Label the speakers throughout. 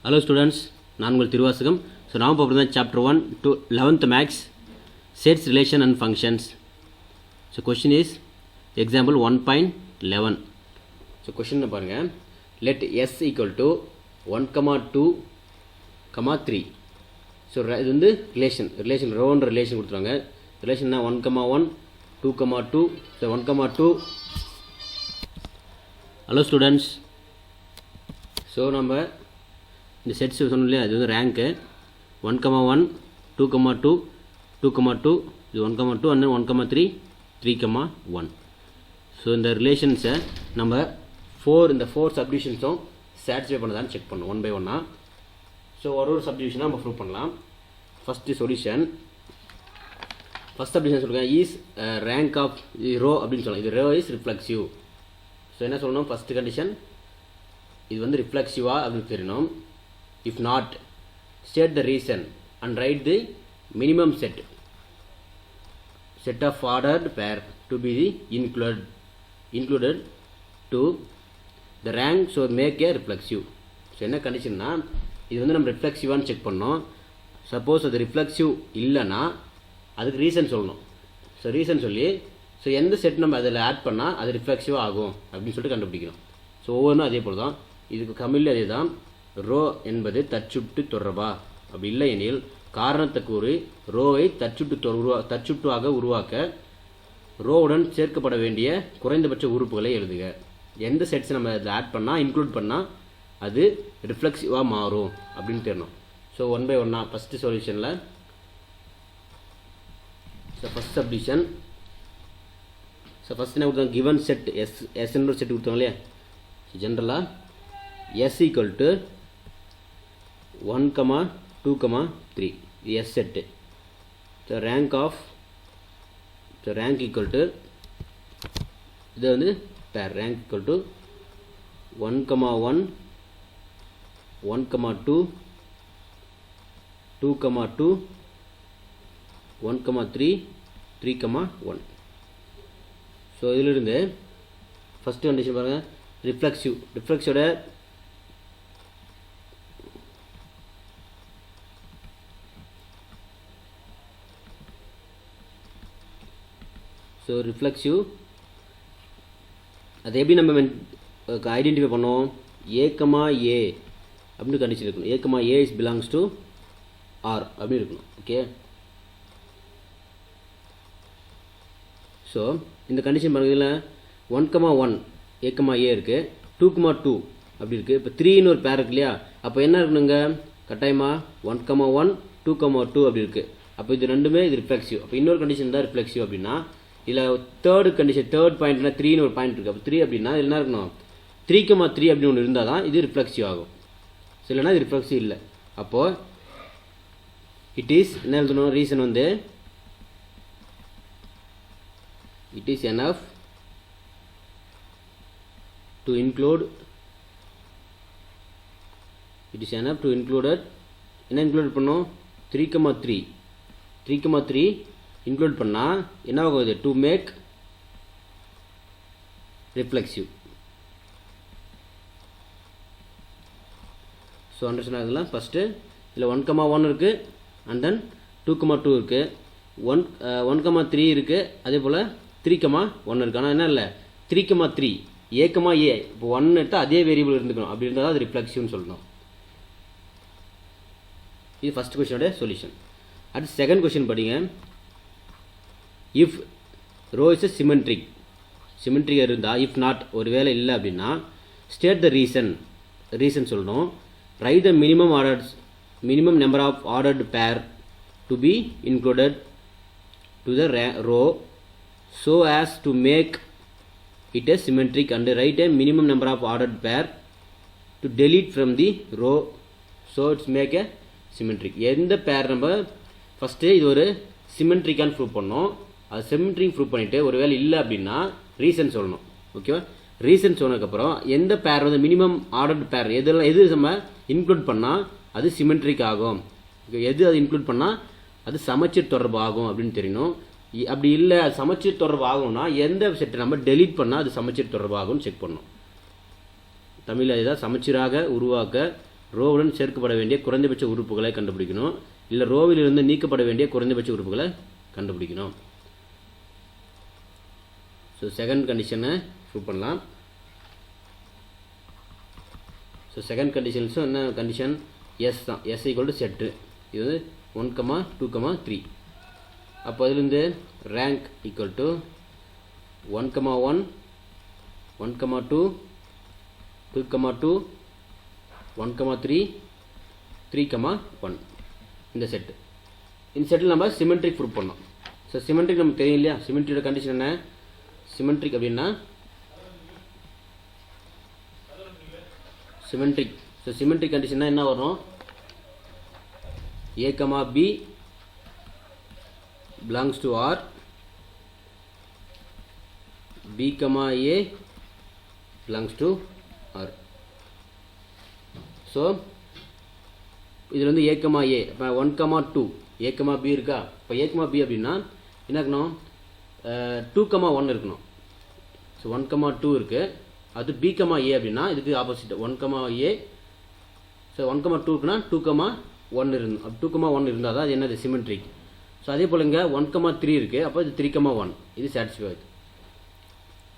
Speaker 1: Hello students, நான் உங்கள் Thiruvasagam. So now பார்ப்பது chapter 1 to 11th max sets relation and functions. So question is example 1.11. So question பாருங்க, let s equal to 1, 2, 3. So இது வந்து relation row and relation கொடுத்துருவாங்க. relation 1, 1, 2, 2. So 1, 2. Hello students. So நம்ம இந்த sets சொன்னோம் இல்லையா, இது வந்து ரேங்க்கு 1, 1, 2, 2, 2, 2, இது 1, 2 and 1, 3, 3, 1. ஸோ இந்த ரிலேஷன்ஸை நம்ம இந்த ஃபோர் சப்டிவிஷன்ஸும் சாட்டிஸ்ஃபை பண்ணதான்னு செக் பண்ணணும் ஒன் பை ஒன்னாக. ஸோ ஒரு சப்டிவிஷனாக நம்ம ப்ரூவ் பண்ணலாம். ஃபஸ்ட்டு சொல்யூஷன், ஃபஸ்ட் சப்டிவிஷன் சொல்லுங்கள் இஸ் ரேங்க் ஆஃப் ரோ அப்படின்னு சொல்லலாம். இது ரோ இஸ் ரிஃப்ளெக்சிவ். ஸோ என்ன சொல்லணும், ஃபஸ்ட்டு கண்டிஷன் இது வந்து ரிஃப்ளெக்சிவா அப்படின்னு தெரியணும். If not, state the reason and write the minimum set of ordered pair to be included to the rank, so make a reflexive. So என்ன கண்டிஷன்னா, இது வந்து நம்ம ரிஃப்ளெக்சிவான்னு செக் பண்ணோம். சப்போஸ் அது ரிஃப்ளெக்சிவ் இல்லைன்னா அதுக்கு ரீசன் சொல்லணும். ஸோ ரீசன் சொல்லி எந்த செட் நம்ம அதில் ஆட் பண்ணால் அது ரிஃப்ளெக்சிவாக ஆகும் அப்படின்னு சொல்லிட்டு கண்டுபிடிக்கணும். ஸோ ஒவ்வொன்றும் அதே போல் தான், இதுக்கு தமிழில் அதே தான். ரோ என்பது தச்சுட்டு தொடர்பா, அப்படி இல்லை எனில் காரணத்தை கூறி ரோவை தச்சுட்டுவாக உருவாக்க ரோவுடன் சேர்க்கப்பட வேண்டிய குறைந்தபட்ச உறுப்புகளை எழுதுக. எந்த செட்ஸ் நம்ம இதில் ஆட் பண்ணால் இன்க்ளூட் பண்ணால் அது ரிஃப்ளெக்சிவாக மாறும் அப்படின்னு தெரியணும். ஸோ ஒன் பை ஒன்னாக ஃபஸ்ட்டு சொல்யூஷனில் ஃபஸ்ட் சப்டிஷன். ஸோ ஃபஸ்ட் என்ன கொடுத்தாங்க, கிவன் செட் எஸ்ன்னு ஒரு செட் கொடுத்தாங்க இல்லையா. ஜென்ரலாக S equal to 1, 2, 3 S set. So rank equal to இது வந்து pair rank equal to 1, 1, 1, 2, 2, 2, 1, 3, 3, 1. So இதிலிருந்து ஃபஸ்ட்டு கண்டிஷன் பாருங்கள், ரிஃப்ளெக்ஸோட ஸோ ரிஃப்ளெக்சிவ் அதை எப்படி நம்ம ஐடென்டிஃபை பண்ணோம், ஏ அப்படின்னு கண்டிஷன் இருக்கணும். ஏ இஸ் பிலாங்ஸ் டு ஆர் அப்படின்னு இருக்கணும். ஓகே, ஸோ இந்த கண்டிஷன் பாருங்கள், 1, 1 ஏ இருக்குது, 2, 2 அப்படி இருக்குது. இப்போ 3ன்னு ஒரு பேர் இருக்கு இல்லையா, அப்போ என்ன இருக்கணுங்க, கட்டாயமாக 1, 1, 2, 2 அப்படி இருக்குது. அப்போ இது ரெண்டுமே இது ரிஃப்ளெக்சிவ். அப்போ இன்னொரு கண்டிஷன் தான் ரிஃப்ளெக்சிவ் அப்படின்னா, இதில் தேர்ட் பாயிண்ட்னா 3ன்னு ஒரு பாயிண்ட் இருக்குது. அப்போ 3 அப்படின்னா இது என்ன இருக்கணும், 3, 3 அப்படின்னு ஒன்று இருந்தால் தான் இது ரிஃப்ளெக்சிவ் ஆகும். இல்லைனா இது ரிஃப்ளெக்சிவ் இல்லை. அப்போது இட் இஸ் என்ன எழுதணும், ரீசன் வந்து it is enough to include, it is enough to included என்ன இன்க்ளூட் பண்ணோம், 3, 3 இன்க்ளூட் பண்ணால் என்ன ஆகுது, to make reflexive. So understand ஆகுதுலாம். ஃபஸ்ட்டு இதில் 1, 1 இருக்குது அண்ட் தென் 2, 2 இருக்குது, 1, 3 இருக்குது, அதே போல் 3, 1 இருக்குது. ஆனால் என்ன இல்லை, 3, 3 ஏ இப்போ 1 எடுத்தால் அதே வேரியபிள் இருந்துக்கணும். அப்படி இருந்தால் தான் அது ரிஃப்ளெக்சிவ்னு சொல்லணும். இது ஃபஸ்ட் கொஸ்டினோட சொல்யூஷன். அடுத்து செகண்ட் கொஸ்டின் படிங்க. இஃப் ரோ இஸ் சிமெட்ரிக் இருந்தால், இஃப் நாட் ஒரு வேலை இல்லை அப்படின்னா, ஸ்டேட் த ரீசன் சொல்லணும். Write the minimum number of ordered pair to be included to the rho so as to make it is symmetric and write a minimum number of ordered pair to delete from the row so it's make a symmetric. எந்த பேர் நம்ம first இது ஒரு சிமெட்ரிக்கான்னு prove பண்ணோம். அது symmetric prove பண்ணிவிட்டு ஒரு வேலை இல்லை அப்படின்னா ரீசன் சொல்லணும். ஓகேவா, ரீசன் சொன்னதுக்கப்புறம் எந்த பேர் வந்து மினிமம் ஆர்டர்டு பேர் எது நம்ம இன்க்ளூட் பண்ணால் அது சிமெட்ரிக் ஆகும், எது அது இன்க்ளூட் பண்ணால் அது சமச்சீர் தொடர்பு ஆகும் அப்படின்னு தெரியணும். அப்படி இல்லை அது சமச்சீர் தொடர்பு ஆகும்னா எந்த செட்டை நம்ம டெலீட் பண்ணால் அது சமச்சீர் தொடர்பு ஆகும்னு செக் பண்ணணும். தமிழில் இதுதான், சமச்சீராக உருவாக்க ரோவுடன் சேர்க்கப்பட வேண்டிய குறைந்தபட்ச உறுப்புகளை கண்டுபிடிக்கணும், இல்லை ரோவிலிருந்து நீக்கப்பட வேண்டிய குறைந்தபட்ச உறுப்புகளை கண்டுபிடிக்கணும். ஸோ செகண்ட் கண்டிஷனை ப்ரூவ் பண்ணலாம். ஸோ செகண்ட் கண்டிஷன்ஸும் என்ன கண்டிஷன்? எஸ் தான். S equal to set. இது வந்து 1, 2, 3. அப்போ அதுலேருந்து ரேங்க் ஈக்குவல் டு 1, 1, 1, 2, 2, 2, 1, 3, 3, 1. இந்த செட்டு. இந்த செட்டில் நம்ம சிமெட்ரிக் ப்ரூவ் பண்ணோம். ஸோ சிமெட்ரிக் நமக்கு தெரியும் இல்லையா? சிமெட்ரியோட கண்டிஷன் என்ன? சிமெட்ரிக் அப்படின்னா சிமெட்ரிக். ஸோ சிமெட்ரிக் கண்டிஷன்னா என்ன வரும்? A, B belongs to R, B, A belongs to R. So இதில் வந்து A, A இப்போ 1, 2 A, B இருக்கா? இப்போ A, B அப்படின்னா என்ன இருக்கணும்? 2, 1 இருக்கணும். ஸோ 1, 2 இருக்குது. அது B, A அப்படின்னா இதுக்கு ஆப்போசிட் 1, A. ஸோ 1, 2 இருக்குன்னா 2, 1 இருந்தோம். 2, 1 இருந்தால் தான் அது என்னது? சிமெட்ரிக். ஸோ அதே போல் இங்கே 1, 3 இருக்குது. அப்போ இது 3, 1 இது சாட்டிஸ்ஃபை ஆகுது.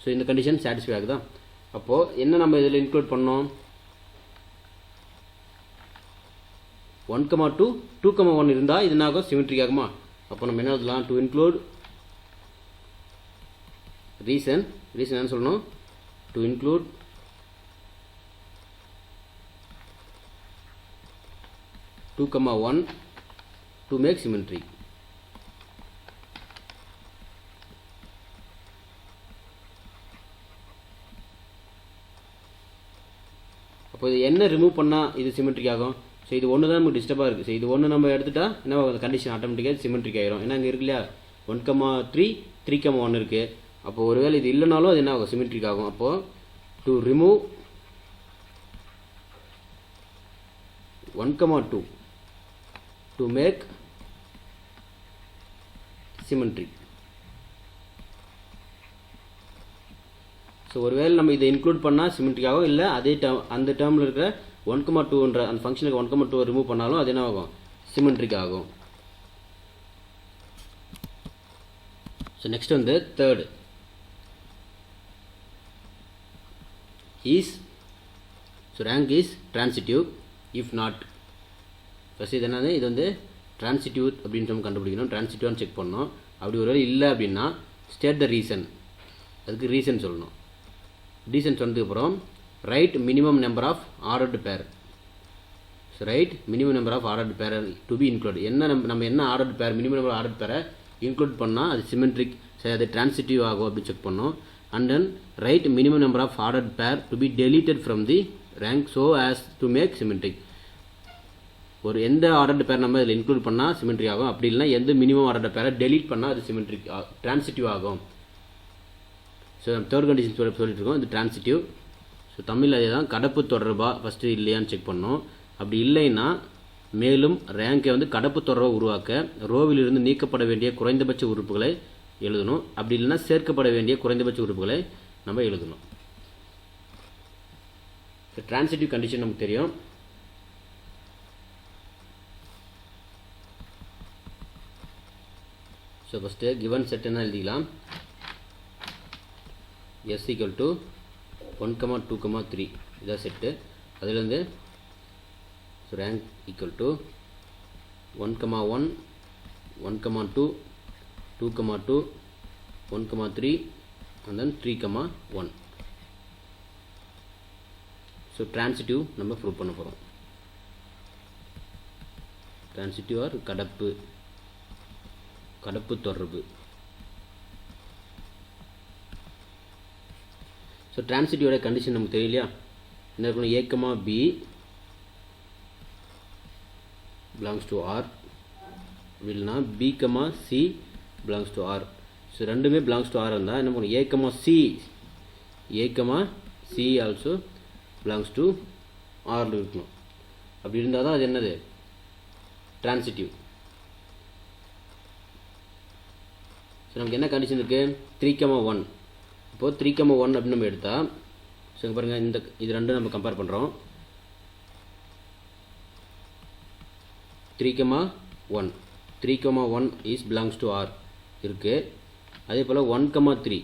Speaker 1: ஸோ இந்த கண்டிஷன் சாட்டிஸ்ஃபை ஆகுதா? அப்போது என்ன நம்ம இதில் இன்க்ளூட் பண்ணோம்? 1, 2, 2, 1 இருந்தால் இது என்ன ஆகும்? சிமெட்ரிக் ஆகுமா? அப்போ நம்ம என்ன எழுதலாம்? டு இன்க்ளூட் ரீசன் என்ன சொல்லணும்? To include two, 1 to make symmetry. அப்போ இது என்ன ரிமூவ் பண்ணால் இது சிமெட்ரிக் ஆகும்? ஸோ இது ஒன்று தான் நமக்கு டிஸ்டர்பாக இருக்குது. ஸோ இது ஒன்று நம்ம எடுத்துட்டா என்ன ஆகும்? கண்டிஷன் ஆட்டோமேட்டிக்காக சிமெட்ரிக் ஆகிரும். ஏன்னா இங்கே இருக்கு இல்லையா? 1, 3, 3, 1 இருக்குது. அப்போது ஒருவேளை இது இல்லைனாலும் அது என்ன ஆகும்? சிமெட்ரிக் ஆகும். அப்போது to remove 1, 2 to make symmetric. So ஒருவேளை நம்ம இதை இன்க்ளூட் பண்ணால் சிமெட்ரிக் ஆகும், இல்லை அதே அந்த டேர்மில் இருக்கிற 1, 2ன்ற அந்த ஃபங்க்ஷனுக்கு 1, 2 ரிமூவ் பண்ணாலும் அது என்ன ஆகும்? சிமெட்ரிக் ஆகும். ஸோ நெக்ஸ்ட் வந்து third is, so rank is transitive if not. First இது என்னது? இது வந்து ட்ரான்சிட்டிவ் அப்படின்னு நம்ம கண்டுபிடிக்கணும். ட்ரான்சிட்டிவான்னு செக் பண்ணணும். அப்படி ஒருவேளை இல்லை அப்படின்னா ஸ்டேட் த ரீசன். அதுக்கு ரீசன் சொல்லணும். ரீசன் சொன்னதுக்கப்புறம் write minimum number of ordered pair. So write minimum number of ordered pair to be include. என்ன நம்ம என்ன ordered pair, minimum number ordered பேரை இன்க்ளூட் பண்ணால் அது சிமெட்ரிக், சரி அது ட்ரான்சிட்டிவ் ஆகும் அப்படின்னு செக் பண்ணோம். And then write minimum number of ordered pair to be deleted from the rank so as to make symmetric. ஒரு எந்த ஆர்டர்டு பேர் நம்ம இதில் இன்க்ளூட் பண்ணால் சிமெட்ரிக் ஆகும், அப்படி இல்லைனா எந்த மினிமம் ஆர்டர்டு பேரை டெலீட் பண்ணால் அது சிமெட்ரிக் ட்ரான்சிட்டிவ் ஆகும். ஸோ தேர்ட் கண்டிஷன் சொல்லிட்டு இருக்கோம், இது ட்ரான்சிட்டிவ். ஸோ தமிழ் அதே தான், கடப்பு தொடர்பா ஃபஸ்ட்டு இல்லையான்னு செக் பண்ணோம். அப்படி இல்லைன்னா மேலும் ரேங்கை வந்து கடப்பு தொடர்பை உருவாக்க ரோவிலிருந்து நீக்கப்பட வேண்டிய குறைந்தபட்ச உறுப்புகளை எழுதணும். அப்படி இல்லைன்னா சேர்க்கப்பட வேண்டிய குறைந்தபட்ச உறுப்புகளை நம்ம எழுதணும். ட்ரான்சிட்டிவ் கண்டிஷன் நமக்கு தெரியும். ஸோ ஃபஸ்ட்டு கிவன் செட் என்ன எழுதிக்கலாம்? எஸ் ஈக்குவல் டு 1, 2, 3 இதான் செட்டு. அதுலேருந்து so rank equal to 1, 1, 1, 2, 2, 2, 1, 3 and then 3, 1. So transitive நம்ம ப்ரூவ் பண்ண போகிறோம். ட்ரான்சிட்டிவ் ஆர் கடப்பு தொடர்பு. ஸோ ட்ரான்சிட்டிவோட கண்டிஷன் நமக்கு தெரியலையா? என்ன இருக்கணும்? A, B belongs to R, இல்லைனா B, C belongs to R. So ரெண்டுமே belongs to R இருந்தால் என்ன பண்ணும்? A, C also belongs to R இருக்கணும். அப்படி இருந்தால் தான் அது என்னது? ட்ரான்சிட்டிவ். ஸோ நமக்கு என்ன கண்டிஷன் இருக்குது? 3, 1. இப்போது 3, 1 அப்படின்னு நம்ம எடுத்தால், ஸோ பாருங்கள், இது ரெண்டும் நம்ம கம்பேர் பண்ணுறோம். 3,1 3,1 is belongs to R இருக்கு. அதே போல் 1,3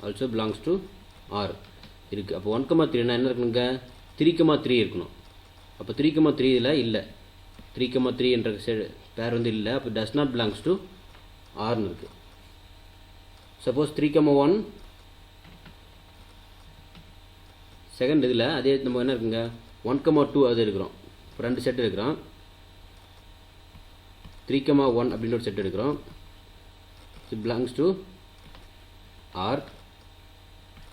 Speaker 1: also belongs to R இருக்கு. அப்போ 1,3 என்ன இருக்கணுங்க, 3,3 இருக்கணும். அப்போ 3,3 இதில் இல்லை, 3,3 என்ற பேர் வந்து இல்லை. அப்போ does not belongs to Rன்னு இருக்கு. சப்போஸ் 3,1 செகண்ட் இதில் அதே நம்ம என்ன இருக்குங்க 1,2 அது இருக்கிறோம். இப்போ 2 செட் இருக்கிறோம். 3,1 அப்படின்னு ஒரு செட் எடுக்கிறோம். it belongs to R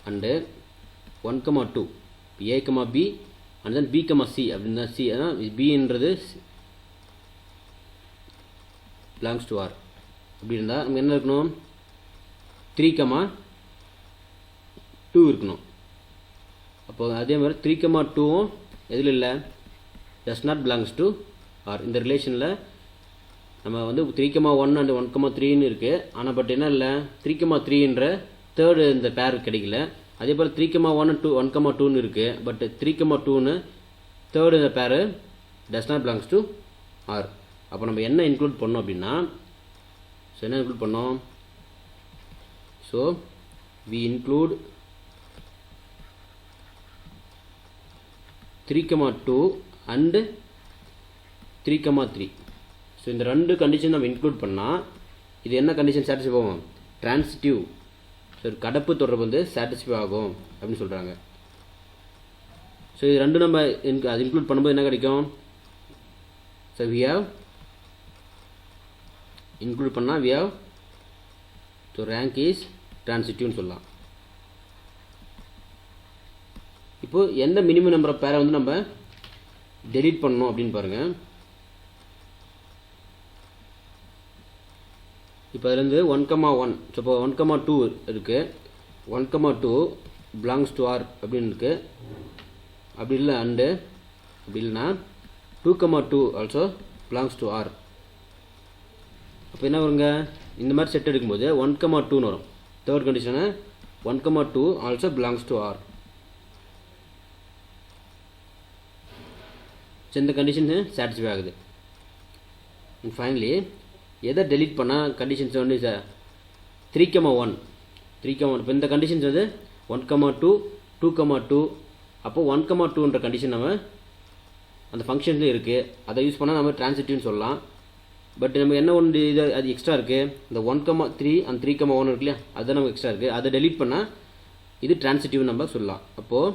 Speaker 1: and 1,2 A, B and then B, C அப்படின்னா C B என்றது belongs to R. அப்படி இருந்தால் நம்ம என்ன இருக்கணும் 3,2 இருக்கணும். அப்போ அதே மாதிரி 3,2ம் எதில் இல்லை, does not belongs to R. இந்த ரிலேஷனில் நம்ம வந்து 3,1 அண்ட் 1,3ன்னு இருக்குது. ஆனால் பட் என்ன இல்லை 3,3ன்ற தேர்டு இந்த பேர் கிடைக்கல. அதே போல் 3,1 to 1,2ன்னு இருக்குது. பட் 3,2ன்னு தேர்டு இந்த பேர் does not belongs to R. அப்போ நம்ம என்ன இன்க்ளூட் பண்ணோம் அப்படின்னா, ஸோ என்ன இன்க்ளூட் பண்ணோம், so we include 3,2 and 3,3. So இந்த ரெண்டு கண்டிஷன் நம்ம இன்க்ளூட் பண்ணால் இது என்ன கண்டிஷன் சாட்டிஸ்ஃபை ஆகும், டிரான்சிட்டிவ். ஸோ கடப்பு தொடர்பு வந்து சாட்டிஸ்ஃபை ஆகும் அப்படின்னு சொல்கிறாங்க. ஸோ இது ரெண்டு நம்ம அது இன்க்ளூட் பண்ணும்போது என்ன கிடைக்கும், ஸோ we have இன்க்ளூட் பண்ணால் we have so rank is டிரான்சிட்டிவ்னு சொல்லலாம். இப்போது எந்த மினிமம் நம்பர் ஆஃப் பேரை வந்து நம்ம டெலீட் பண்ணணும் அப்படின்னு பாருங்கள். இப்போ அதுலேருந்து 1,1 ஸோ இப்போ 1,2 இருக்குது. 1,2 belongs to R அப்படின்னு இருக்குது. அப்படி இல்லை அண்டு அப்படி இல்லைன்னா 2,2 ஆல்சோ belongs to R. அப்போ என்ன வருங்க, இந்த மாதிரி செட் எடுக்கும்போது 1,2ன்னு வரும். Third condition 1,2 also belongs to R. So இந்த கண்டிஷன் சாட்டிஸ்ஃபை ஆகுது. அண்ட் ஃபைனலி எதை டெலீட் பண்ணால் கண்டிஷன்ஸ் வந்து 3,1 இப்போ இந்த கண்டிஷன்ஸ் வந்து 1,2 2,2 அப்போ 1,2ன்ற கண்டிஷன் நம்ம அந்த ஃபங்க்ஷன்லேயே இருக்குது. அதை யூஸ் பண்ணால் நம்ம டிரான்சிட்டிவ்னு சொல்லலாம். பட் நம்ம என்ன ஒன்று இது அது எக்ஸ்ட்ரா இருக்குது, இந்த 1,3 and 3,1 இருக்கு இல்லையா, அதுதான் நமக்கு எக்ஸ்ட்ரா இருக்குது. அதை டெலீட் பண்ணால் இது டிரான்சிட்டிவ் நம்ம சொல்லலாம். அப்போது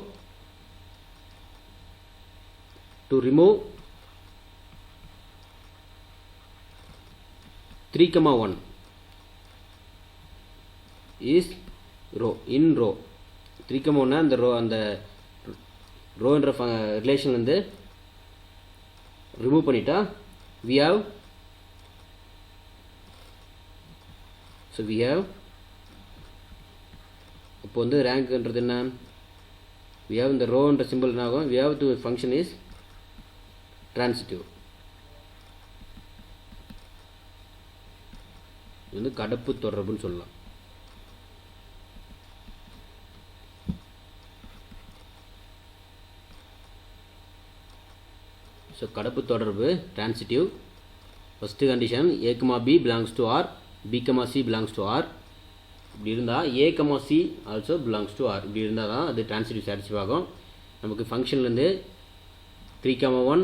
Speaker 1: to remove 3,1 is row in row. 3,1 அந்த ரோ அந்த ரோன்ற ரிலேஷன் வந்து ரிமூவ் பண்ணிட்டா we have so we have இப்போ வந்து ரேங்க்ன்றது என்ன, we have இந்த ரோன்ற சிம்பிள் என்ன ஆகும், we have to function is transitive. இது வந்து கடப்பு தொடர்புன்னு சொல்லலாம். ஸோ கடப்பு தொடர்பு transitive. First condition A, B belongs to R, B, C belongs to R. இப்படி இருந்தால் A, C also belongs to R. இப்படி இருந்தால் தான் அது டிரான்சிட்டிவ் சாட்டிஸ்ஃபை ஆகும். நமக்கு ஃபங்க்ஷன்லேருந்து 3,1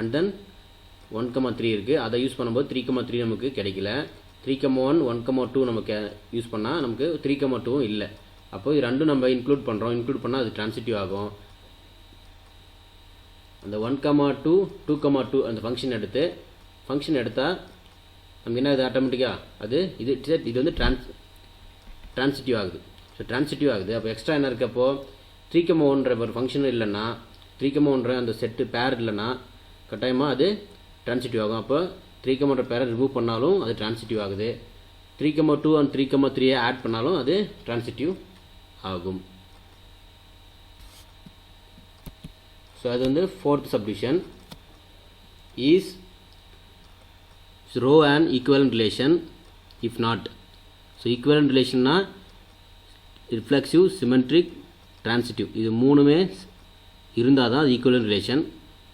Speaker 1: அண்ட் தென் 1,3 இருக்குது. அதை யூஸ் பண்ணும்போது 3,3 நமக்கு கிடைக்கல. 3,1 1,2 நமக்கு யூஸ் பண்ணால் நமக்கு 3,2 இல்லை. அப்போ இது ரெண்டும் நம்ம இன்க்ளூட் பண்ணுறோம். இன்க்ளூட் பண்ணால் அது டிரான்சிட்டிவ் ஆகும். அந்த 1,2 2,2 அந்த ஃபங்க்ஷன் எடுத்தால் நமக்கு என்ன ஆகுது, ஆட்டோமேட்டிக்காக அது இது வந்து டிரான்சிட்டிவ் ஆகுது. ஸோ டிரான்சிட்டிவ் ஆகுது. அப்போ எக்ஸ்ட்ரா என்ன இருக்குது, அப்போது 3,1ன்ற ஒரு ஃபங்க்ஷன் இல்லைன்னா 3,1ன்ற அந்த செட்டு பேர் இல்லைன்னா கட்டாயமாக அது டிரான்சிட்டிவ் ஆகும். அப்போ 3,1ன்ற பேரை ரிமூவ் பண்ணாலும் அது டிரான்சிட்டிவ் ஆகுது. 3,2 அண்ட் 3,3 ஆட் பண்ணாலும் அது டிரான்சிட்டிவ் ஆகும். ஸோ அது வந்து fourth subdivision is row and equivalent relation if not. So equivalent ரிலேஷன்னா ரிஃப்ளெக்சிவ், சிமெட்ரிக், டிரான்சிட்டிவ் இது மூணுமே இருந்தால் தான் அது equivalent relation.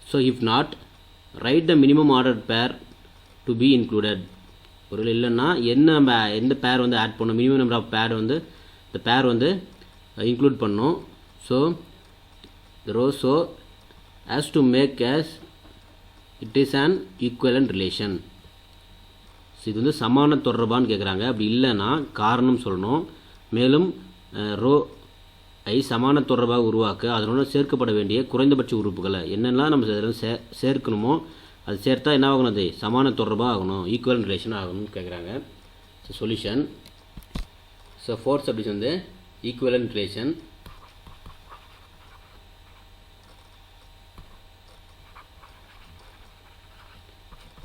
Speaker 1: So if not write the minimum order pair to be included. ஒரு இல்லைன்னா என்ன நம்ம எந்த பேர் வந்து ஆட் பண்ணணும், மினிமம் நம்பர் ஆஃப் பேர் வந்து இந்த பேர் வந்து இன்க்ளூட் பண்ணணும். So the row so as to make as it is an equivalent relation. So இது வந்து சமான தொடர்பான்னு கேட்குறாங்க. அப்படி இல்லைன்னா காரணம் சொல்லணும். மேலும் ரோ ஐ சமான தொடர்பாக உருவாக்க அதனோட சேர்க்கப்பட வேண்டிய குறைந்தபட்ச உறுப்புகளை என்னெல்லாம் நம்ம சேர்க்கணுமோ அது சேர்த்தா என்ன ஆகணும், அது சமான தொடர்பாக ஆகணும், ஈக்குவலன்ட் ரிலேஷன் ஆகணும்னு கேட்குறாங்க. So solution. So fourth submission வந்து ஈக்குவலன்ட் ரிலேஷன்.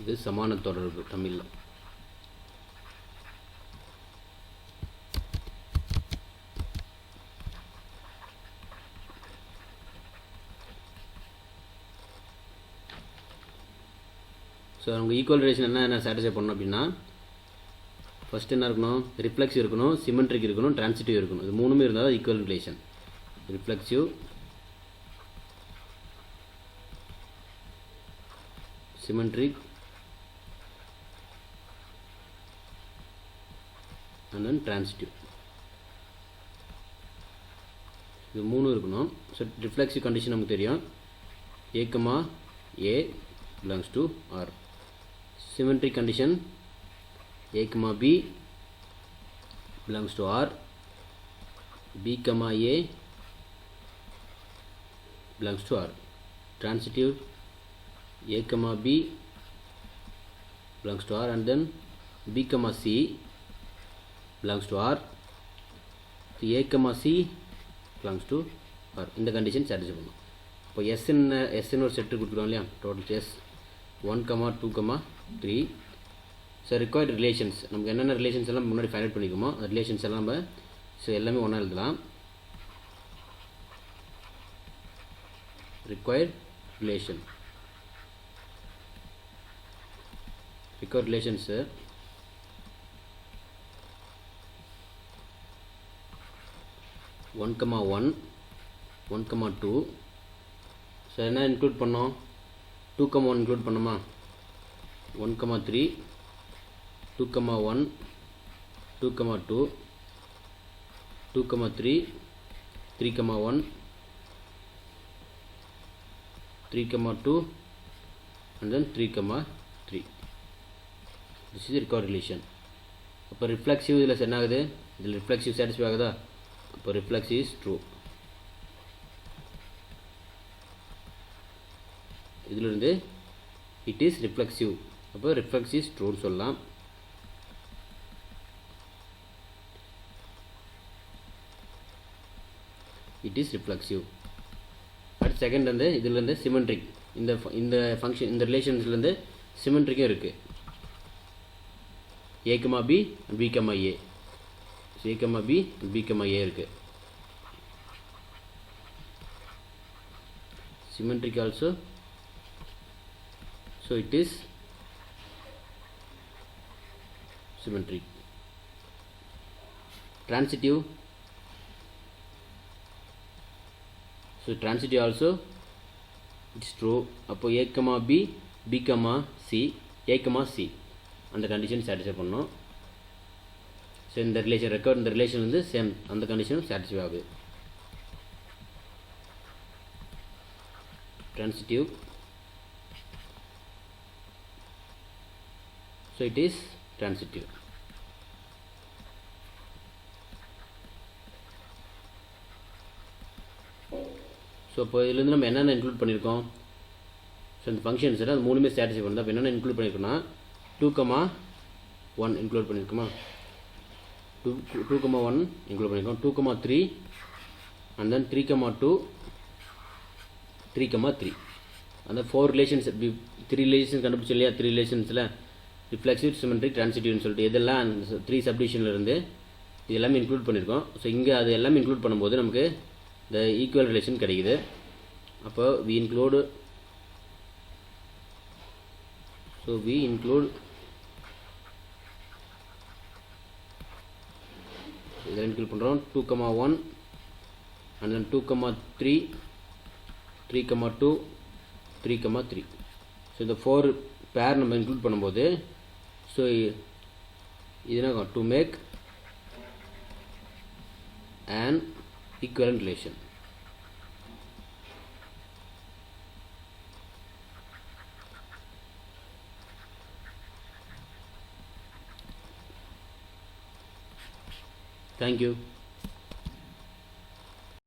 Speaker 1: இது சமான தொடர்பு தமிழில். ஸோ நமக்கு ஈக்குவல் ரிலேஷன் என்ன சாட்டிஸ்ஃபை பண்ணணும் அப்படின்னா ஃபஸ்ட்டு என்ன இருக்கணும், ரிஃப்ளெக்சிவ் இருக்கணும், சிமெட்ரிக் இருக்கணும், ட்ரான்சிட்டிவ் இருக்கணும். இது மூணுமே இருந்தால் தான் equal relation. Reflexive, symmetric and then transitive. இது மூணு இருக்கணும். ஸோ ரிஃப்ளெக்சிவ் கண்டிஷன் நமக்கு தெரியும், A, A belongs to R. Symmetric condition, A, B belongs to R, B, A belongs to R. Transitive, A, B belongs to R and then B, C belongs to R. A, C belongs to R. இந்த condition satisfy பண்ணும். இப்போ எஸ்ன்னு ஒரு set கொடுத்துருவோம் இல்லையா, total S 1, 2, 3. So required relations நமக்கு என்னென்ன relations எல்லாம் முன்னாடி ஃபைண்ட் அவுட் பண்ணிக்குமோ அந்த ரிலேஷன்ஸ் எல்லாம் நம்ம ஸோ எல்லாமே ஒன்றா எழுதலாம். Required relations one comma 2. So என்ன இன்க்ளூட் பண்ணோம், 2, 1 இன்க்ளூட் பண்ணோமா, 1, 3, 2, 1, 2, 2, 2, 3, 3, 1, 3, 2 and then 3, 3. This is required relation. அப்போ ரிஃப்ளெக்சிவ் இதில் என்ன ஆகுது, இதில் ரிஃப்ளெக்சிவ் சாட்டிஸ்ஃபை ஆகுதா, அப்போ ரிஃப்ளெக்சிவ் இஸ் ட்ரூ. இதிலிருந்து இட் இஸ் ரிஃப்ளெக்சிவ், அப்போ ரிஃப்ளெக்சிவ் இஸ் ட்ரூன்னு சொல்லலாம். It is reflexive. அடுத்து செகண்ட் வந்து இதிலேருந்து சிமெட்ரிக். இந்த ஃபங்க்ஷன் இந்த ரிலேஷன்ஸ்லேருந்து சிமெட்ரிக்கும் இருக்குது. A, B, B, A. So A, B, B, A இருக்குது. Symmetric also. So it is symmetric. Transitive. So transitive also it's true. அப்போ A, B, B, C, A, C அந்த condition satisfy பண்ணோம். So இந்த relation record இந்த relation வந்து same அந்த கண்டிஷனும் satisfy ஆகுது. Transitive. So it is transitive. So இப்போ இதுலேருந்து நம்ம என்னென்ன இன்க்ளூட் பண்ணியிருக்கோம், ஸோ இந்த ஃபங்க்ஷன்ஸ் அது மூணுமே சாட்டிஸ்ஃபை பண்ணுது. அப்போ என்னென்ன இன்க்ளூட் பண்ணியிருக்கோம்னா 2, 1 இன்க்ளூட் பண்ணியிருக்கோமா, 2, 1 இன்க்ளூட் பண்ணியிருக்கோம், 2, 3 and then 3, 2, 3, 3 அந்த 4 ரிலேஷன்ஸ் 3 ரிலேஷன்ஸ் கண்டுபிடிச்சோம் இல்லையா. 3 ரிலேஷன்ஸில் ரிஃப்ளெக்சிவ், சிமெட்ரிக், ட்ரான்சிட்டிவ்னு சொல்லிட்டு இதெல்லாம் 3 சப்டிஷன்லேருந்து இது எல்லாமே இன்க்ளூட் பண்ணியிருக்கோம். ஸோ இங்கே அது எல்லாமே இன்க்ளூட் பண்ணும்போது நமக்கு இந்த ஈக்குவல் ரிலேஷன் கிடைக்குது. அப்போ we include இதில் இன்க்ளூட் பண்ணுறோம் 2, 1 and then 2, 3, 3, 2, 3, 3. ஸோ இந்த 4 பேர் நம்ம இன்க்ளூட் பண்ணும்போது ஸோ இதுனா to make an equivalent relation. Thank you.